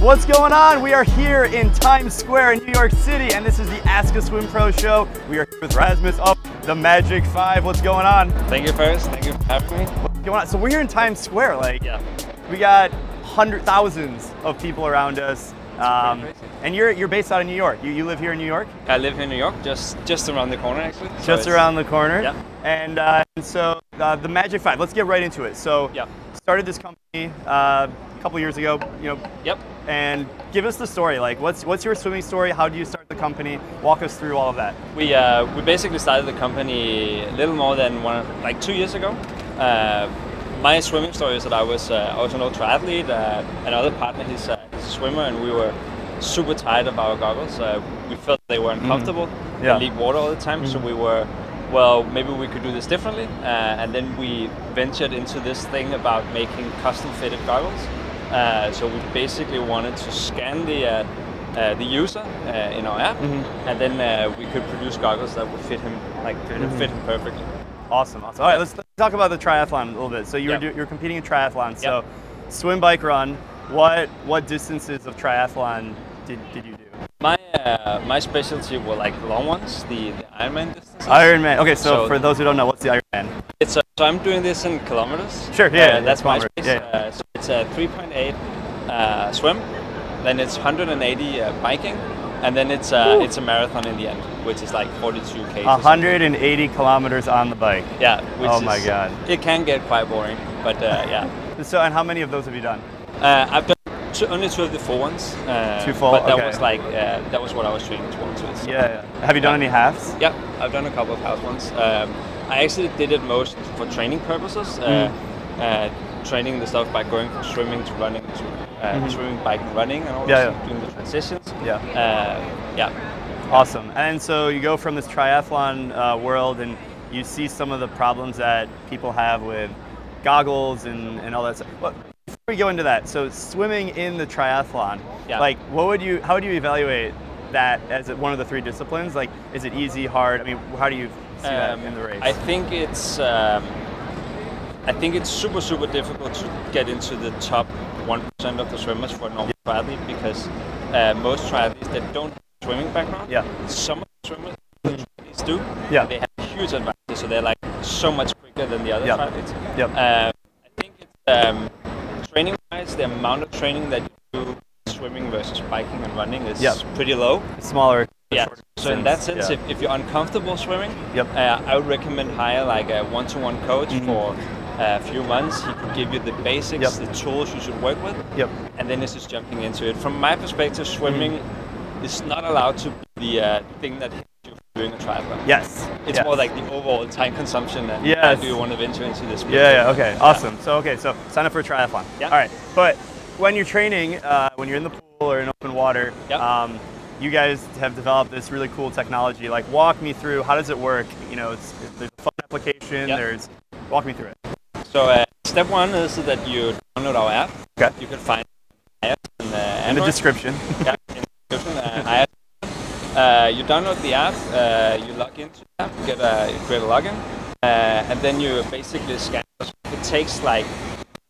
What's going on? We are here in Times Square in New York City, and this is the AskASwimPro show. We are here with Rasmus of TheMagic5. What's going on? Thank you first. Thank you for having me. What's going on? So we're here in Times Square. Yeah. We got thousands of people around us. And you're based out of New York. You live here in New York? I live here in New York, just around the corner actually. Just around the corner? Yeah. And so the Magic5, let's get right into it. So yeah. Started this company a couple years ago, Yep. And give us the story. Like, what's your swimming story? How did you start the company? Walk us through all of that. We basically started the company a little more than 2 years ago. My swimming story is that I was an old triathlete. Another partner, he's a swimmer, and we were super tired of our goggles. We felt they were uncomfortable. They leak water all the time, so we were, well, maybe we could do this differently. And then we ventured into this thing about making custom-fitted goggles. So we basically wanted to scan the user in our app, and then we could produce goggles that would fit him, fit him perfectly. Awesome. All right, let's talk about the triathlon a little bit. So you're competing in triathlon. So swim, bike, run. What distances of triathlon did you do? My specialty were like long ones, the Ironman distances. Ironman. Okay, so for those who don't know, what's the Ironman? It's so I'm doing this in kilometers. Sure. Yeah. That's my space. Yeah. So it's a 3.8 swim, then it's 180 biking, and then it's a marathon in the end, which is like 42 km. 180 kilometers on the bike. Yeah. Oh my God. It can get quite boring, but yeah. So, and how many of those have you done? I've done only 2 of the full ones. 2 full. But that was like that was what I was training towards. So. Yeah. Have you done any halves? Yeah, I've done a couple of half ones. I actually did it most for training purposes. Training the stuff by going from swimming to running to swimming, biking, running, and all doing the transitions. Yeah. Awesome. And so you go from this triathlon world, and you see some of the problems that people have with goggles and all that stuff. Well, before we go into that, so swimming in the triathlon, like how would you evaluate that as one of the 3 disciplines? Like, is it easy, hard? I mean, how do you see that in the race? I think it's super difficult to get into the top 1% of the swimmers for a normal triathlete, because most triathletes that don't have a swimming background, some of the swimmers do. They have huge advantage, so they're like so much quicker than the other triathletes. I think it's training-wise, the amount of training that you do swimming versus biking and running is pretty low. Smaller. Yeah. So in that sense, if you're uncomfortable swimming, I would recommend hire like a one-to-one coach for a few months. He could give you the basics, the tools you should work with, and then it's just jumping into it. From my perspective, swimming is not allowed to be the thing that hits you from doing a triathlon. It's more like the overall time consumption, and do you want to venture into this? Okay, awesome. So sign up for a triathlon. All right, but when you're training, when you're in the pool or in open water, you guys have developed this really cool technology. Like, walk me through, how does it work? There's a fun application. Walk me through it. So step 1 is that you download our app. You can find it in the description. In the description. You download the app, you log into the app, create a login, and then you basically scan. It takes like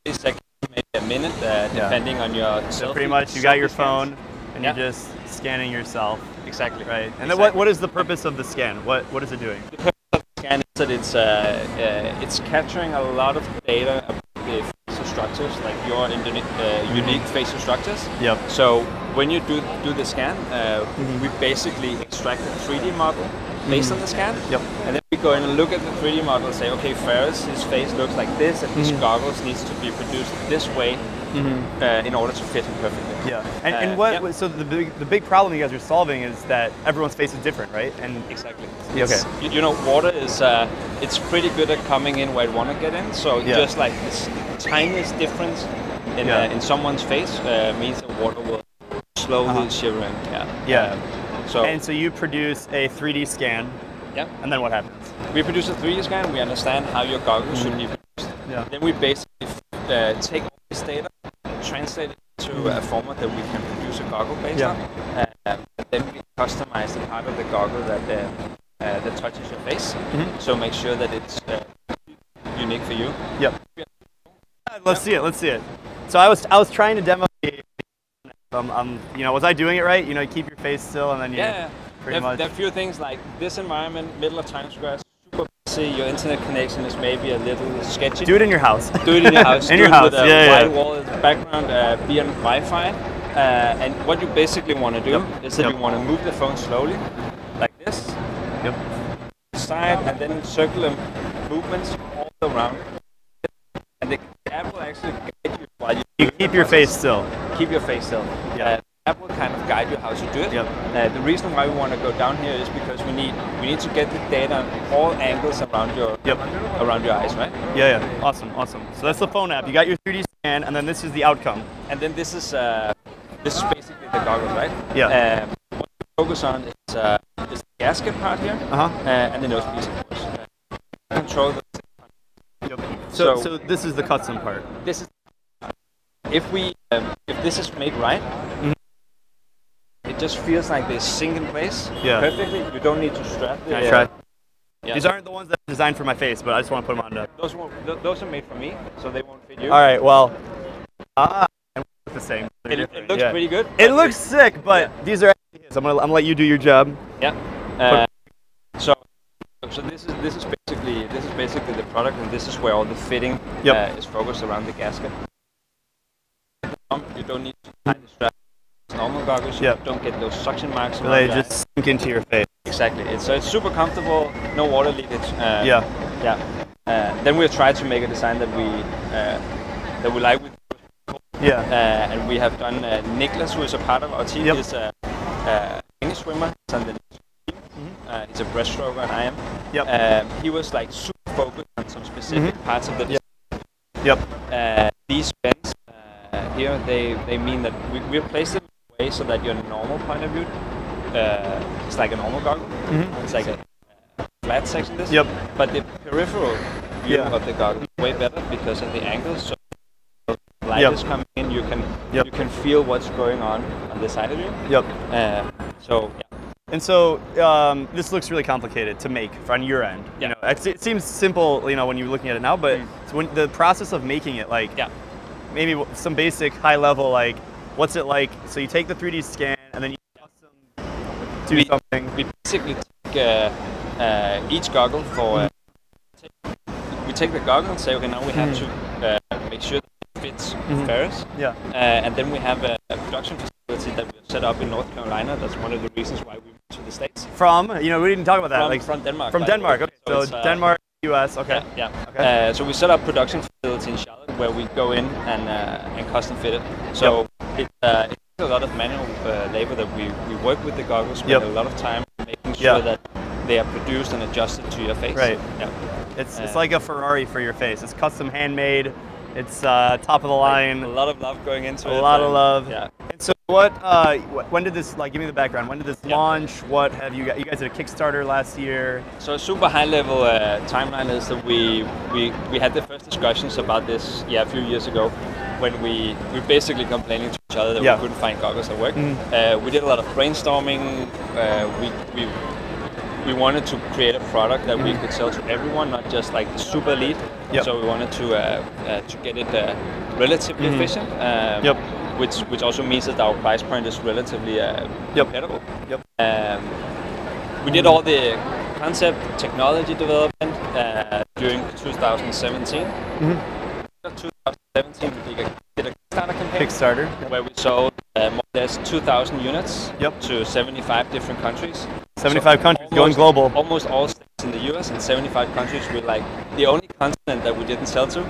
30 seconds, maybe a minute, depending on your So pretty much you got your phone, and you're just scanning yourself. Exactly. Right. And then what is the purpose of the scan? What is it doing? The purpose of the scan is that it's capturing a lot of data about the facial structures, like your unique facial structures. So when you do the scan, we basically extract a 3D model based on the scan. And then we go in and look at the 3D model and say, okay, Ferris, his face looks like this, and his goggles needs to be produced this way in order to fit him perfectly. So the big problem you guys are solving is that everyone's face is different, right? And exactly. Water is it's pretty good at coming in where it want to get in. So just like this tiniest difference in someone's face means that water will slowly shiver in. So you produce a 3D scan. And then what happens? We produce a 3D scan. We understand how your goggles should be produced. Then we basically take all this data, translate it to a format that we can produce a goggle based on, and then we customize the part of the goggle that touches your face. So make sure that it's unique for you. Let's see it. So I was trying to demo You know, was I doing it right? You know, you keep your face still, and then you pretty much. There are a few things like this environment, middle of Times Square, super busy. Your internet connection is maybe a little sketchy. Do it in your house. Do it in your house. In your house. With a white wall in the background, be on Wi-Fi. And what you basically want to do is that you want to move the phone slowly, like this. Side and then circular movements all around. And the app will actually guide you while you keep your face still. Keep your face still. The app will kind of guide you how to do it. The reason why we want to go down here is because we need to get the data on all angles around your eyes, right? Awesome. So that's the phone app. You got your 3D scan, and then this is the outcome. And then this is basically the goggles, right? What we focus on is the gasket part here, and the nose piece, of course. Control the. So this is the custom part. This is if this is made right, it just feels like they sink in place perfectly. You don't need to strap it. These aren't the ones that are designed for my face, but I just want to put them on. Those are made for me, so they won't fit you. All right. Well, the same. It looks pretty good. It looks sick, but these are. I'm gonna let you do your job. So this is basically the product, and this is where all the fitting is focused around the gasket. You don't need to tie the strap. It's normal goggles. You don't get those suction marks. They just sink into your face. Exactly. It's super comfortable. No water leakage. Then we tried to make a design that we like with. And we have done Niklas, who is a part of our team. He's a English swimmer. He's on the team. He's a breaststroker, and I am. He was like super focused on some specific parts of the design. These bends here, they mean that we placed it in a way so that your normal point of view, it's like a normal goggle. It's like a flat section. But the peripheral view of the goggle is way better because of the angles. So light is coming in, you can feel what's going on the side of you. And so this looks really complicated to make on your end. You know, it seems simple, you know, when you're looking at it now, but when the process of making it, like maybe some basic high level, like what's it like? So you take the 3D scan and then you do something. We basically take each goggle for. We take the goggle and say, okay, now we have to make sure that it fits Ferris. And then we have a production facility that we've set up in North Carolina. That's one of the reasons why we moved to the States. From, you know, we didn't talk about that. From Denmark. From Denmark, okay. So Denmark, US, okay. So we set up production facility in Charlotte where we go in and custom fit it. So it's a lot of manual labor that we work with the goggles, spend a lot of time making sure that they are produced and adjusted to your face. Right. It's like a Ferrari for your face. It's custom handmade. It's top of the line. A lot of love going into it. A lot of love. And so when did this, like, give me the background. When did this launch? What have you got? You guys did a Kickstarter last year. So a super high level timeline is that we had the first discussions about this a few years ago when we basically complaining to each other that we couldn't find goggles that work. We did a lot of brainstorming. We wanted to create a product that we could sell to everyone, not just like the super elite. So we wanted to get it relatively efficient, which also means that our price point is relatively compatible. We did all the concept technology development during 2017. 2017 we did a Kickstarter campaign where we sold more or less 2,000 units to 75 different countries. 75 countries, going global. Almost all states in the US and 75 countries. We're like the only continent that we didn't sell to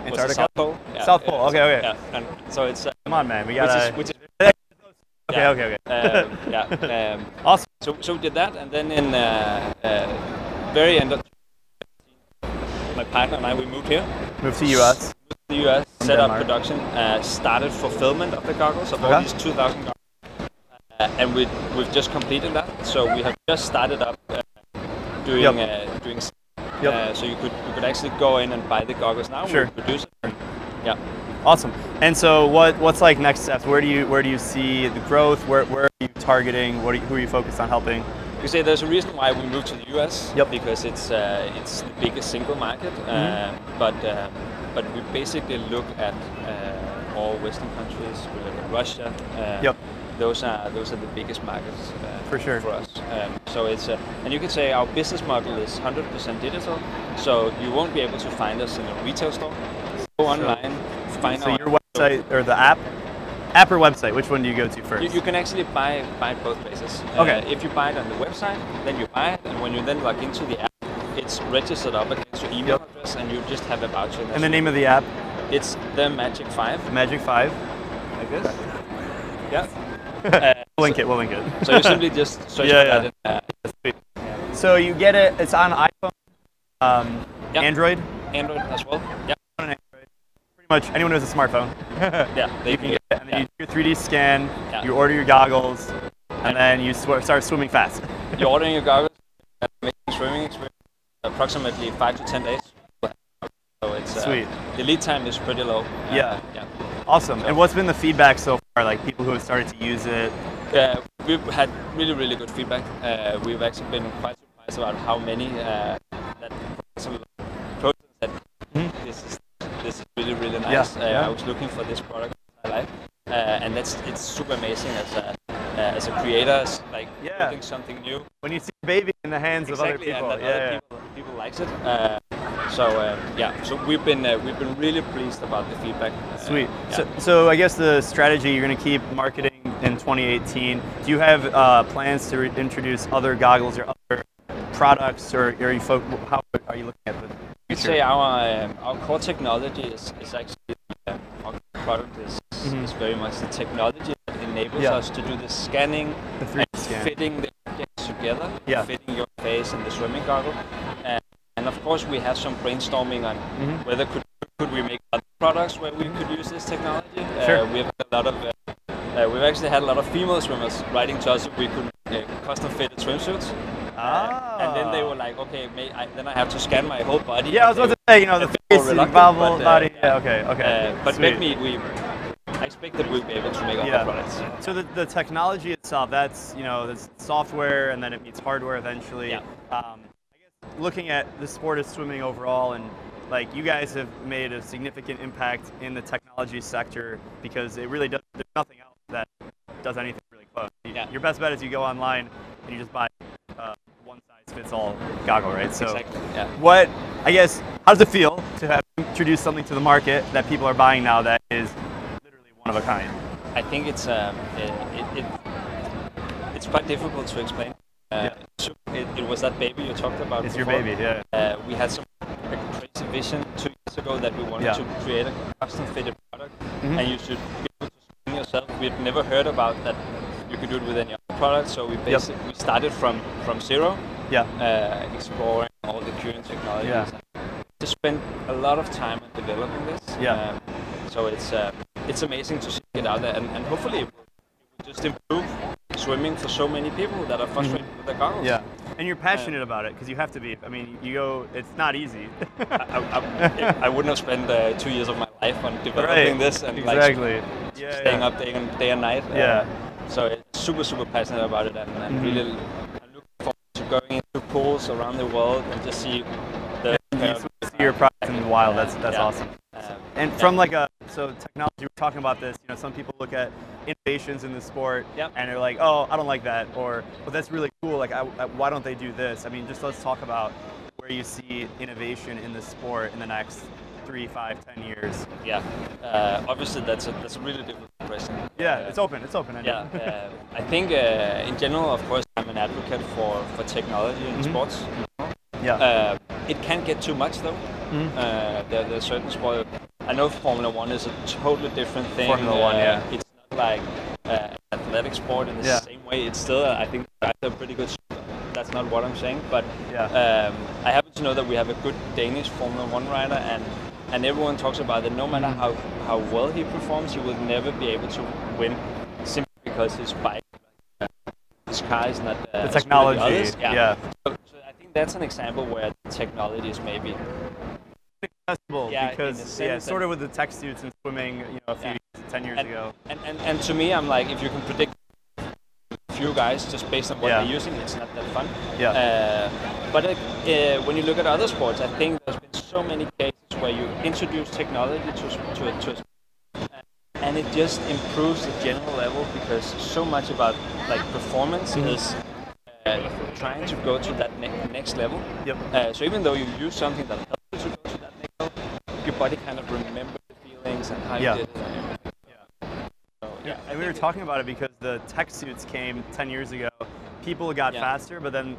was the South Pole. South Pole, okay. And so it's come on, man, we gotta. Okay. Awesome. So we did that, and then in very end of my partner and I, we moved here. Moved to US. The US, set up production, started fulfillment of the goggles, of all these 2,000 goggles. And we've just completed that, so we have just started up doing so you could actually go in and buy the goggles now. We produce it. Awesome. And so what's like next steps? Where do you see the growth? Where are you targeting? Who are you focused on helping? You say there's a reason why we moved to the US because it's the biggest single market, but we basically look at all Western countries. We look at Russia. Those are the biggest markets for sure for us. So it's and you could say our business model is 100% digital. So you won't be able to find us in a retail store. Go online, find our your website or the app or website. Which one do you go to first? You can actually buy both places. Okay. If you buy it on the website, then you buy it, and when you then log into the app, it's registered up against your email address, and you just have a voucher. And the name of the app? It's TheMagic5. Magic5. Like this? Yeah. We'll link it. So you simply just search for that. So you get it. It's on iPhone, Android. Android as well. Yeah. On Android. Pretty much anyone who has a smarephone. They can get it. And then you do your 3D scan. You order your goggles, and then you start swimming fast. You're ordering your goggles, making swimming experience approximately 5 to 10 days. So it's sweet. The lead time is pretty low. Yeah. Awesome. So, and what's been the feedback so far? Like people who have started to use it? We've had really good feedback. We've actually been quite surprised about how many that said this is really nice. I was looking for this product in my life, and it's super amazing as a creator, like building something new. When you see a baby in the hands of other people, people likes it. So we've been really pleased about the feedback. Sweet. So I guess the strategy, you're going to keep marketing in 2018. Do you have plans to introduce other goggles or other products, or how are you looking at the future? I'd say our core technology is actually our product is very much the technology that enables us to do the scanning, the 3D scan, fitting the objects together, fitting your face in the swimming goggle. And of course, we have some brainstorming on whether could we make other products where we could use this technology. We have had a lot of we've actually had a lot of female swimmers writing to us if we could custom fitted swimsuits. And then they were like, okay, then I have to scan my whole body. Yeah, I was about to say, the face, the bubble, body. Okay. But I expect that we'll be able to make other products. So the technology itself, that's that's software, and then it meets hardware eventually. I guess looking at the sport of swimming overall, and like you guys have made a significant impact in the technology sector, because it really does. There's nothing else that does anything really close. Your best bet is you go online and you just buy one size fits all goggle, right? So exactly. How does it feel to have introduced something to the market that people are buying now that is literally one of a kind? I think it's quite difficult to explain. It was that baby you talked about. It's before. Your baby, yeah. We had some crazy vision 2 years ago that we wanted to create a custom fitted product, and you should be able to swim yourself. We'd never heard about that you could do it with any other product, so we basically we started from zero, exploring all the current technologies. To spend a lot of time on developing this. So it's amazing to see it out there, and hopefully it will just improve swimming for so many people that are frustrated with their goggles. Yeah, and you're passionate about it, because you have to be. I mean, it's not easy. I wouldn't have spent 2 years of my life on developing this and staying up day and night. So it's super passionate about it, and really I'm looking forward to going into pools around the world and just see your product in the wild. That's awesome. And from so technology, we're talking about this. Some people look at innovations in the sport and they're like, oh, I don't like that, or but that's really cool. Like, why don't they do this? I mean, just let's talk about where you see innovation in the sport in the next 3, 5, 10 years. Obviously that's a really difficult question. It's open. I think in general, of course, I'm an advocate for technology in sports. It can get too much though. There's certain sport. I know Formula 1 is a totally different thing. Formula 1, it's not like an athletic sport in the same way. It's still, I think, a pretty good sport. That's not what I'm saying, but I happen to know that we have a good Danish Formula 1 rider, and everyone talks about that. No matter how well he performs, he will never be able to win simply because his bike, his car is not the technology. So I think that's an example where the technology is maybe accessible, because sort of with the tech suits and swimming, a few 10 years ago. And to me, I'm like, if you can predict a few guys just based on what they're using, it's not that fun. But when you look at other sports, I think there's been so many cases where you introduce technology to a sport, and it just improves the general level, because so much about like performance is trying to go to that next level. So even though you use something that helps you to go to that next level, your body kind of remembers the feelings and how you did it. And we were talking about it because the tech suits came 10 years ago. People got faster, but then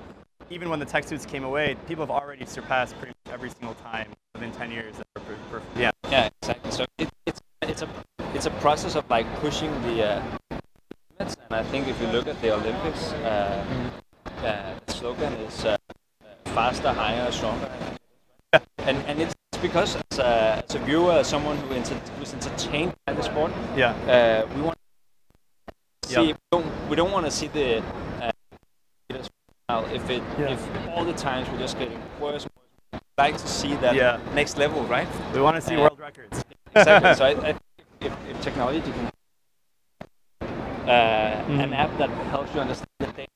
even when the tech suits came away, people have already surpassed pretty much every single time within 10 years. Yeah, exactly. So it's a process of like pushing the limits, and I think if you look at the Olympics, the slogan is faster, higher, stronger. And it's because as a viewer, as someone who's entertained by the sport, we want to see. We don't want to see the if all the times we're just getting worse. We like to see that next level, right? We want to see world records. Exactly. So I think if technology can an app that helps you understand the data,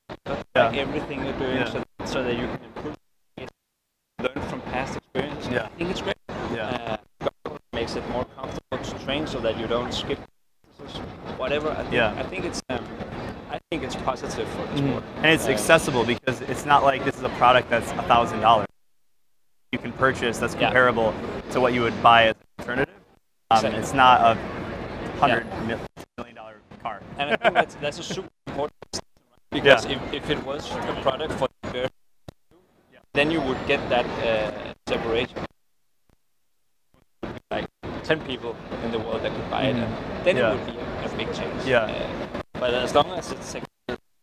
like everything you're doing, so that you can improve it, learn from past experiences. I think it's great. Makes it more comfortable to train, so that you don't skip whatever. I think it's positive for the sport. And it's accessible, because it's not like this is a product that's $1,000 you can purchase that's comparable to what you would buy as an alternative. It's not a $100 million car. And I think that's a super important thing, because if it was a product for the very then you would get that separation. Like 10 people in the world that could buy it, and then it would be a big change. But as long as it's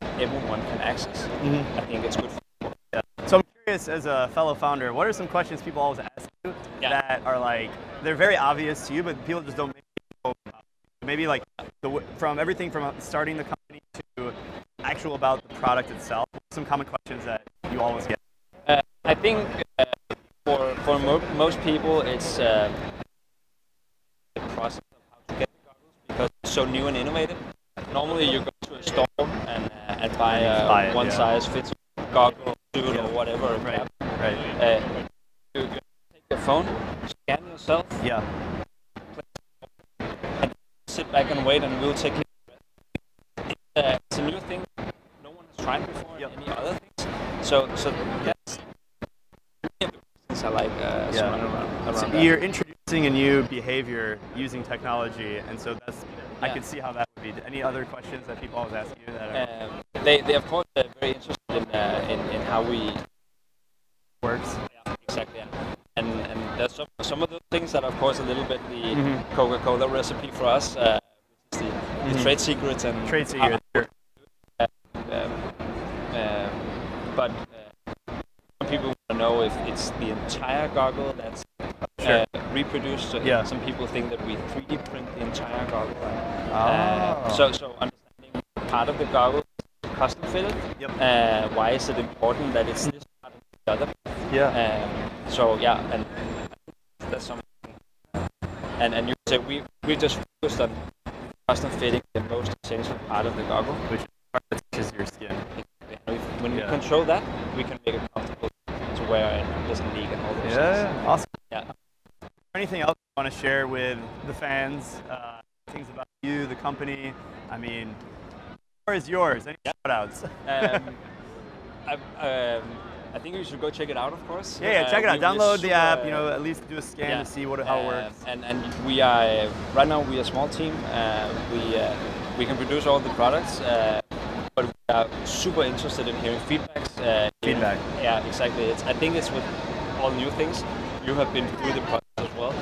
everyone can access, I think it's good for people. So I'm curious, as a fellow founder, what are some questions people always ask you that are like, they're very obvious to you, but people just don't know about? Maybe like from everything from starting the company to actual about the product itself, some common questions that you always get. I think for most people, it's the process of how to get the goggles, because it's so new and innovative. Normally, you go to a store and buy a one-size-fits goggle, suit, or whatever. You take your phone, scan yourself, and sit back and wait, and we'll take it. It's a new thing. No one has tried before. Any other things. So that's things I like around so that. You're introducing a new behavior using technology, and so that's I could see how that would be. Any other questions that people always ask you? That they of course are very interested in how we works. Exactly. And there's some of those things that are, of course, a little bit the Coca-Cola recipe for us, which is the trade secrets and trade secrets. But some people want to know if it's the entire goggle that's reproduced. So some people think that we 3D print the entire goggle. So understanding part of the goggle is custom fitted. Why is it important that it's this part of the other? And that's something. And you say we just focused on custom fitting the most essential part of the goggle, which is part that touches your skin. When we control that, we can make it comfortable to where it doesn't leak and all those things. Awesome. Anything else you want to share with the fans? Things about you, the company? I mean, the floor is yours. Any shout-outs? I think you should go check it out, of course. Check it out. Download the app. At least do a scan to see how it works. And we are right now. We are a small team. We can produce all the products, but we are super interested in hearing feedbacks. Feedback. Yeah, exactly. I think it's with all new things. You have been through the process as well.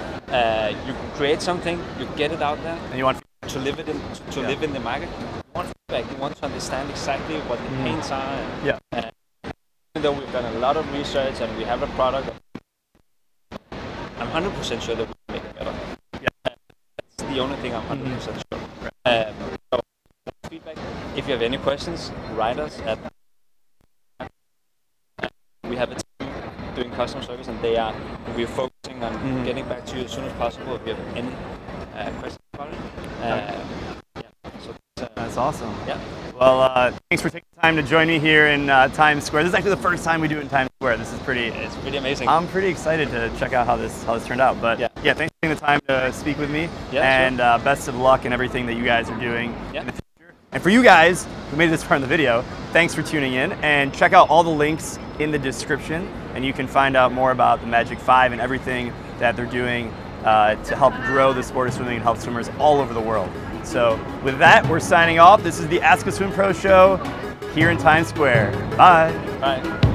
You create something, you get it out there, and you want to live it live in the market. You want feedback. You want to understand exactly what the pains are. Even though we've done a lot of research and we have a product, I'm 100% sure that we can make it better. That's the only thing I'm 100% sure. So feedback. If you have any questions, write us at. We have a team doing customer service, and we're focusing on getting back to you as soon as possible if you have any questions about it. That's awesome. Well, thanks for taking the time to join me here in Times Square. This is actually the first time we do it in Times Square. This is It's pretty amazing. I'm pretty excited to check out how this turned out. But yeah, thanks for taking the time to speak with me. Yeah, and best of luck in everything that you guys are doing in the future. And for you guys who made it this far in the video, thanks for tuning in. And check out all the links in the description, and you can find out more about the Magic5 and everything that they're doing to help grow the sport of swimming and help swimmers all over the world. So with that, we're signing off. This is the AskASwimPro show here in Times Square. Bye. Bye.